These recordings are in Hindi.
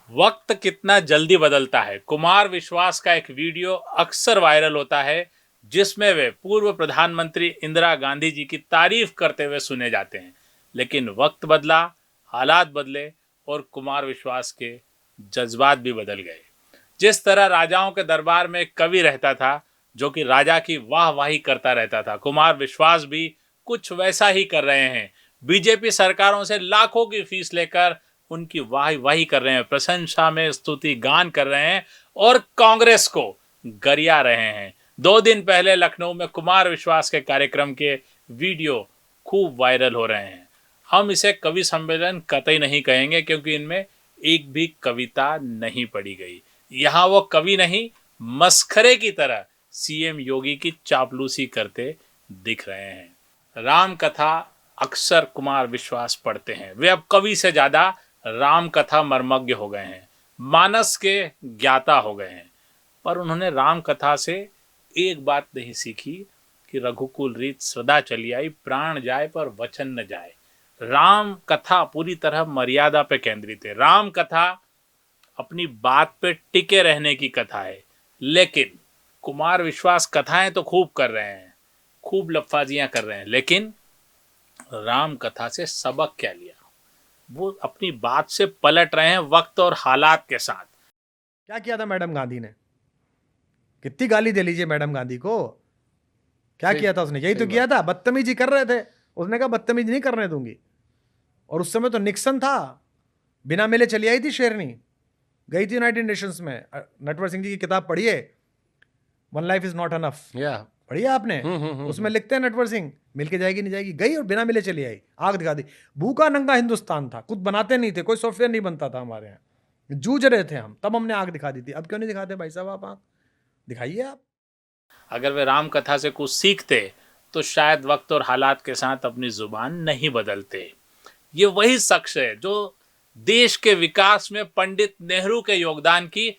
वक्त कितना जल्दी बदलता है। कुमार विश्वास का एक वीडियो अक्सर वायरल होता है जिसमें वे पूर्व प्रधानमंत्री इंदिरा गांधी जी की तारीफ करते हुए सुने जाते हैं। लेकिन वक्त बदला, हालात बदले और कुमार विश्वास के जज्बात भी बदल गए। जिस तरह राजाओं के दरबार में एक कवि रहता था जो कि राजा की वाहवाही करता रहता था, कुमार विश्वास भी कुछ वैसा ही कर रहे हैं। बीजेपी सरकारों से लाखों की फीस लेकर उनकी वाही कर रहे हैं, प्रशंसा में स्तुति गान कर रहे हैं और कांग्रेस को गरिया रहे हैं। 2 दिन पहले लखनऊ में कुमार विश्वास के कार्यक्रम के वीडियो खूब वायरल हो रहे हैं। हम इसे कवि सम्मेलन कतई नहीं कहेंगे क्योंकि इनमें एक भी कविता नहीं पढ़ी गई। यहाँ वो कवि नहीं, मस्खरे की तरह सीएम योगी की चापलूसी करते दिख रहे हैं। राम कथा अक्सर कुमार विश्वास पढ़ते हैं। वे अब कवि से ज्यादा राम कथा मर्मज्ञ हो गए हैं, मानस के ज्ञाता हो गए हैं। पर उन्होंने राम कथा से एक बात नहीं सीखी कि रघुकुल रीत सदा चली आई, प्राण जाए पर वचन न जाए। राम कथा पूरी तरह मर्यादा पे केंद्रित है। राम कथा अपनी बात पे टिके रहने की कथा है। लेकिन कुमार विश्वास कथाएं तो खूब कर रहे हैं, खूब लफाजियां कर रहे हैं, लेकिन राम कथा से सबक क्या लिया? वो अपनी बात से पलट रहे हैं वक्त और हालात के साथ। क्या किया था मैडम गांधी ने? कितनी गाली दे लीजिए मैडम गांधी को। क्या किया था उसने? यही तो किया था, बदतमीजी कर रहे थे। उसने कहा बदतमीजी नहीं करने दूंगी। और उस समय तो निक्सन था, बिना मिले चली आई थी शेरनी, गई थी यूनाइटेड नेशंस में। नटवर सिंह जी की किताब पढ़िए, one life is not enough. पढ़िए आपने? उसमें लिखते हैं नटवर सिंह, मिलके जाएगी नहीं जाएगी, गई और बिना मिले चली आई, आग दिखा दी। भूखा नंगा हिंदुस्तान था, खुद बनाते नहीं थे, कोई सॉफ्टवेयर नहीं बनता था हमारे यहाँ, जूझ रहे थे हम, तब हमने आग दिखा दी थी। अब क्यों नहीं दिखाते भाई साहब? आप आग दिखाइए आप। अगर वे राम कथा से कुछ सीखते तो शायद वक्त और हालात के साथ अपनी जुबान नहीं बदलते। ये वही शख्स है जो देश के विकास में पंडित नेहरू के योगदान की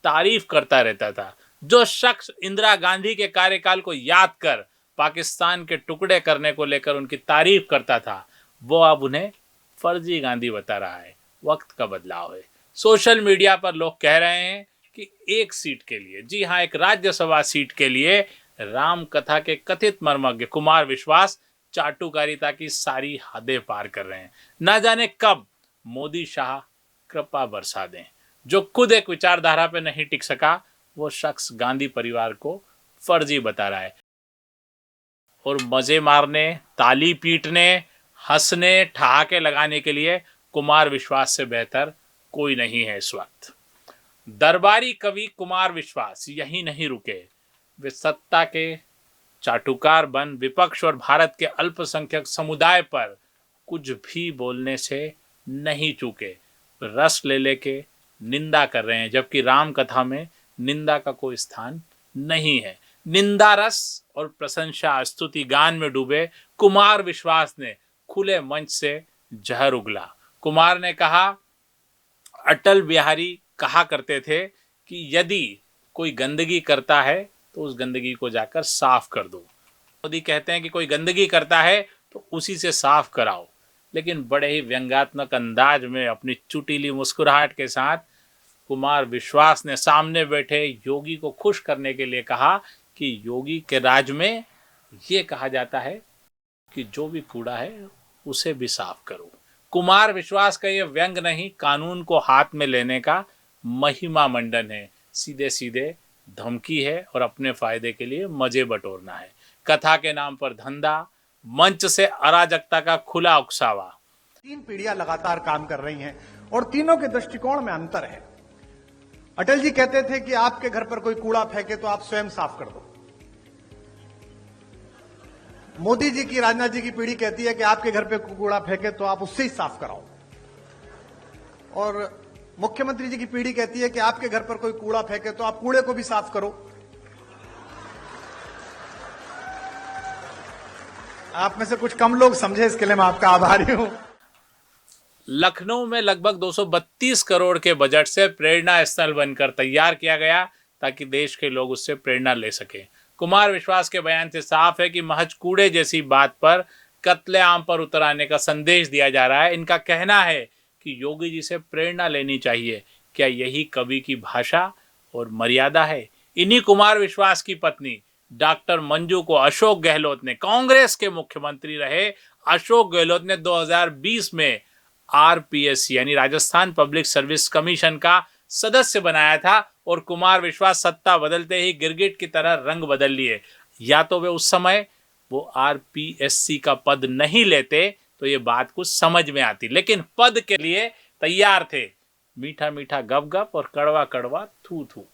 तारीफ करता रहता था। जो शख्स इंदिरा गांधी के कार्यकाल को याद कर पाकिस्तान के टुकड़े करने को लेकर उनकी तारीफ करता था, वो अब उन्हें फर्जी गांधी बता रहा है। वक्त का बदलाव है। सोशल मीडिया पर लोग कह रहे हैं कि एक सीट के लिए, जी हाँ, एक राज्यसभा सीट के लिए राम कथा के कथित मर्मज्ञ कुमार विश्वास चाटुकारिता की सारी हदें पार कर रहे हैं। ना जाने कब मोदी शाह कृपा बरसा दें। जो खुद एक विचारधारा पे नहीं टिक सका, वो शख्स गांधी परिवार को फर्जी बता रहा है। और मजे मारने, ताली पीटने, हंसने, ठहाके लगाने के लिए कुमार विश्वास से बेहतर कोई नहीं है इस वक्त। दरबारी कवि कुमार विश्वास यही नहीं रुके। वे सत्ता के चाटुकार बन विपक्ष और भारत के अल्पसंख्यक समुदाय पर कुछ भी बोलने से नहीं चूके। रस ले लेके निंदा कर रहे हैं, जबकि राम कथा में निंदा का कोई स्थान नहीं है। निंदा रस और प्रशंसा स्तुति गान में डूबे कुमार विश्वास ने खुले मंच से जहर उगला। कुमार ने कहा, अटल बिहारी कहा करते थे कि यदि कोई गंदगी करता है तो उस गंदगी को जाकर साफ कर दो। मोदी कहते हैं कि कोई गंदगी करता है तो उसी से साफ कराओ। लेकिन बड़े ही व्यंग्यात्मक अंदाज में अपनी चुटीली मुस्कुराहट के साथ कुमार विश्वास ने सामने बैठे योगी को खुश करने के लिए कहा कि योगी के राज में ये कहा जाता है कि जो भी कूड़ा है उसे भी साफ करो। कुमार विश्वास का ये व्यंग नहीं, कानून को हाथ में लेने का महिमा मंडन है। सीधे सीधे धमकी है और अपने फायदे के लिए मजे बटोरना है। कथा के नाम पर धंधा, मंच से अराजकता का खुला उकसावा। 3 पीढ़ियां लगातार काम कर रही हैं और तीनों के दृष्टिकोण में अंतर है। अटल जी कहते थे कि आपके घर पर कोई कूड़ा फेंके तो आप स्वयं साफ कर दो। मोदी जी की, राजनाथ जी की पीढ़ी कहती है कि आपके घर पे कूड़ा फेंके तो आप उससे ही साफ कराओ। और मुख्यमंत्री जी की पीढ़ी कहती है कि आपके घर पर कोई कूड़ा फेंके तो आप कूड़े को भी साफ करो। आप में से कुछ कम लोग समझे, इसके लिए मैं आपका आभारी हूं। लखनऊ में लगभग 232 करोड़ के बजट से प्रेरणा स्थल बनकर तैयार किया गया ताकि देश के लोग उससे प्रेरणा ले सकें। कुमार विश्वास के बयान से साफ है कि महज कूड़े जैसी बात पर कत्लेआम पर उतर आने का संदेश दिया जा रहा है। इनका कहना है कि योगी जी से प्रेरणा लेनी चाहिए। क्या यही कवि की भाषा और मर्यादा है? इन्हीं कुमार विश्वास की पत्नी डॉक्टर मंजू को अशोक गहलोत ने, कांग्रेस के मुख्यमंत्री रहे अशोक गहलोत ने 2020 में आरपीएस यानी राजस्थान पब्लिक सर्विस कमीशन का सदस्य बनाया था, और कुमार विश्वास सत्ता बदलते ही गिरगिट की तरह रंग बदल लिए। या तो वे उस समय वो आरपीएससी का पद नहीं लेते तो ये बात कुछ समझ में आती, लेकिन पद के लिए तैयार थे। मीठा मीठा गप गप और कड़वा कड़वा थू थू।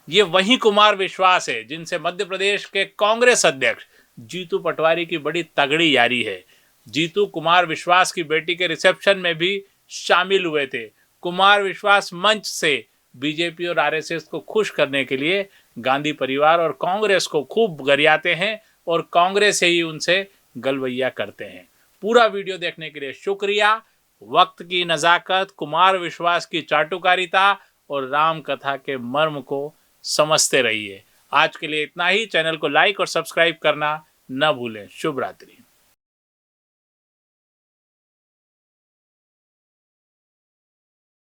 ये वही कुमार विश्वास है जिनसे मध्य प्रदेश के कांग्रेस अध्यक्ष जीतू पटवारी की बड़ी तगड़ी यारी है। जीतू कुमार विश्वास की बेटी के रिसेप्शन में भी शामिल हुए थे। कुमार विश्वास मंच से बीजेपी और आरएसएस को खुश करने के लिए गांधी परिवार और कांग्रेस को खूब गरियाते हैं, और कांग्रेस ही उनसे गलवैया करते हैं। पूरा वीडियो देखने के लिए शुक्रिया। वक्त की नज़ाकत, कुमार विश्वास की चाटुकारिता और राम कथा के मर्म को समझते रहिए। आज के लिए इतना ही। चैनल को लाइक और सब्सक्राइब करना न भूलें। शुभ रात्रि।